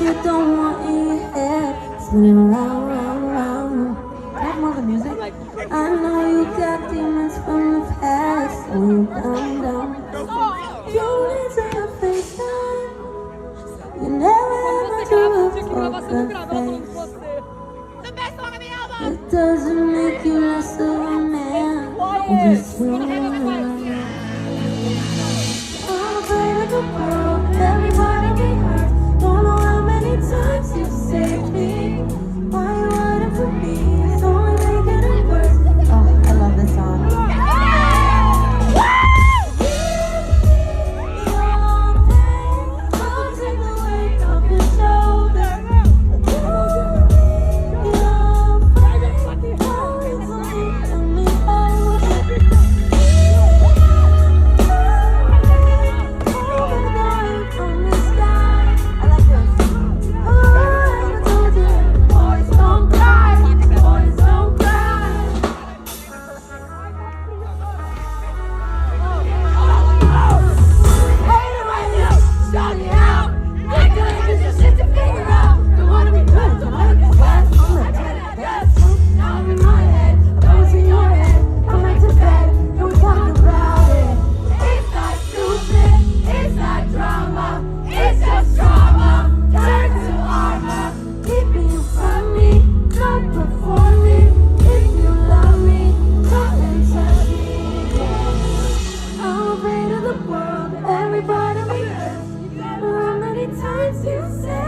you don't want in your head, spinning round, round, round. Can I have more of the music? I know you got demons from the past, when you're down, down. You answer your FaceTime. You never ever do a poker face. It doesn't make you less of a man. It just ruins you. I'm afraid of the world, everybody be hurt. Don't know how many times you saved me. Why you waiting for me? It's only making it worse. Oh, I love this song. Everybody be hurt. How many times you say